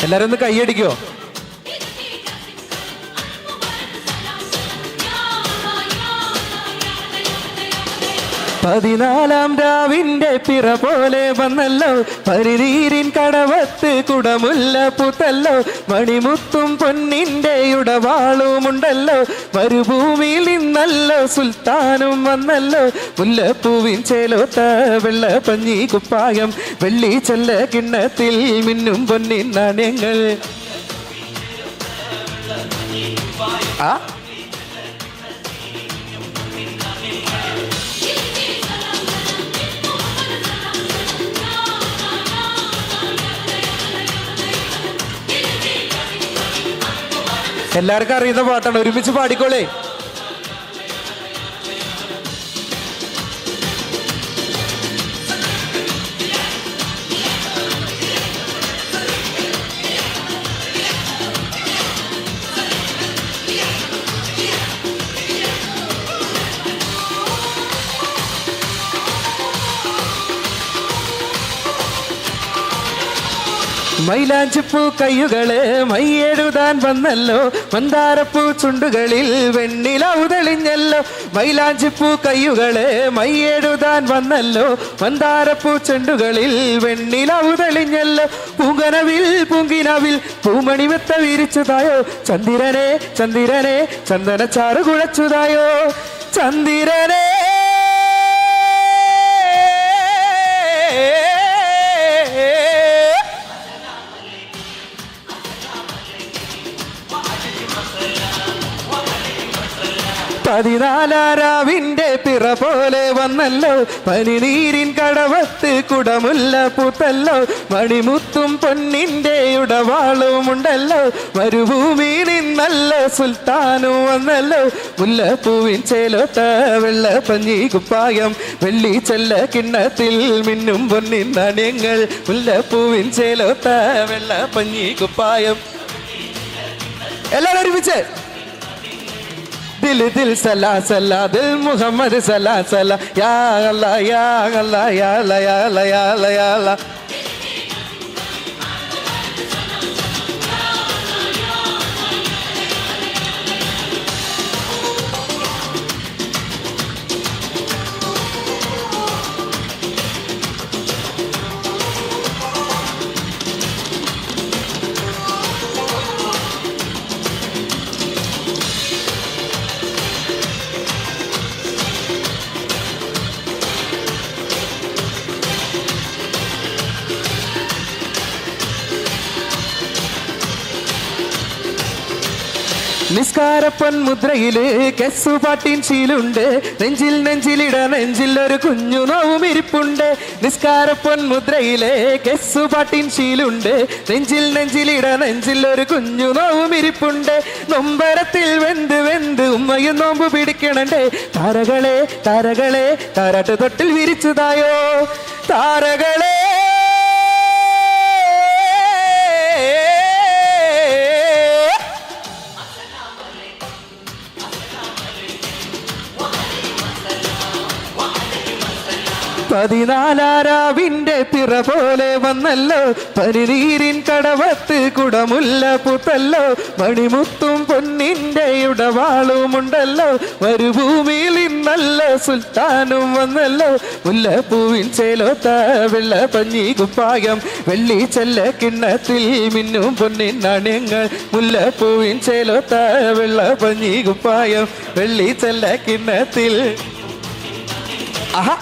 എല്ലാരും ഒന്ന് കൈയടിക്കോ? പതിനാലാം രാവിന്റെ പിറ പോലെ വന്നല്ലോ, പരിനീരിൻ കടവത്ത് കുടമുല്ല പൂത്തല്ലോ, മണിമുത്തും പൊന്നിന്റെ ഉടവാളുമുണ്ടല്ലോ, മരുഭൂമിയിൽ നിന്നല്ലോ സുൽത്താനും വന്നല്ലോ, മുല്ലപ്പൂവിൻ ചേലോത്ത വെള്ള പഞ്ഞി കുപ്പായം, വെള്ളി ചെല്ല കിണ്ണത്തിൽ മിന്നും പൊന്നിൻ നാണ്യങ്ങൾ. ആ എല്ലാവർക്കും അറിയുന്ന പാട്ടാണ്, ഒരുമിച്ച് പാടിക്കോളേ. മൈലാഞ്ചിപ്പൂ കയ്യുകളെ മയ്യെഴുതാൻ വന്നല്ലോ, മന്ദാരപ്പൂ ചുണ്ടുകളിൽ വെണ്ണിലവു തെളിഞ്ഞല്ലോ. മൈലാഞ്ചിപ്പൂ കയ്യുകളെ മയ്യെഴുതാൻ വന്നല്ലോ, മന്ദാരപ്പൂ ചുണ്ടുകളിൽ വെണ്ണിലവു തെളിഞ്ഞല്ലോ. പൂങ്കനവിൽ പൂങ്കിനവിൽ പൂമണിമെത്ത വിരിച്ചതായോ, ചന്ദ്രനെ ചന്ദ്രനെ ചന്ദനച്ചാറ് കുഴച്ചതായോ, ചന്ദ്രനെ. പതിനാലാരാവിന്റെ പിറ പോലെ വന്നല്ലോ, പനിനീരിൻ കടവത്ത് കുടമുല്ല പൂത്തല്ലോ, മണിമുത്തും പൊന്നിന്റെ ഉടവാളുമുണ്ടല്ലോ, മരുഭൂമിയിൽ നിന്നല്ലോ സുൽത്താനും വന്നല്ലോ, മുല്ലപ്പൂവിൻ ചേലോത്ത വെള്ള പഞ്ഞി കുപ്പായം, വെള്ളി ചെല്ല കിണ്ണത്തിൽ മിന്നും പൊന്നിൻ നാണ്യങ്ങൾ, മുല്ലപ്പൂവിൻ ചേലോത്ത വെള്ള പഞ്ഞി കുപ്പായം. എല്ലാവരും ഒരുമിച്ച് ദിൽ ദിൽ സലാ സലാ ദിൽ മുഹമ്മദ് സലാ സലാ യാ അല്ലാ യാ അല്ലാ യാ അല്ലാ യാ അല്ലാ യാ അല്ലാ യാ അല്ലാ. നിസ്കാരപ്പൻ മുദ്രയില് കെസ്സുപാട്ടിൻ ശീലുണ്ട്, നെഞ്ചിൽ നെഞ്ചിലിട നെഞ്ചിൽ ഒരു കുഞ്ഞു നോവും ഇരിപ്പുണ്ട്. നിസ്കാരപ്പൻ മുദ്രയിലെ കെസ്സുപാട്ടിൻ ശീലുണ്ട്, നെഞ്ചിൽ നെഞ്ചിലിട നെഞ്ചിൽ ഒരു കുഞ്ഞു നോവും ഇരിപ്പുണ്ട്. നൊമ്പരത്തിൽ വെന്ത് വെന്ത് ഉമ്മയും നോമ്പ് പിടിക്കണണ്ടേ, താരകളെ താരകളെ താരാട്ട് തൊട്ടിൽ വിരിച്ചതായോ, താരകളെ. പതിനാലാരാവിന്റെ പിറ പോലെ വന്നല്ലോ, പരിനീരിൻ കടവത്ത് കുടമുല്ല പൂത്തല്ലോ, മണിമുത്തും പൊന്നിന്റെ ഉടവാളുമുണ്ടല്ലോ, മരുഭൂമിയിൽ ഇന്നല്ലോ സുൽത്താനും വന്നല്ലോ, മുല്ലപ്പൂവിൻ ചേലോത്ത വെള്ള പഞ്ഞി കുപ്പായം, വെള്ളി ചെല്ല കിണ്ണത്തിൽ മിന്നും പൊന്നിൻ നാണ്യങ്ങൾ, മുല്ലപ്പൂവിൻ ചേലോത്ത വെള്ള പഞ്ഞി കുപ്പായം, വെള്ളി ചെല്ല കിണ്ണത്തിൽ. ആഹാ.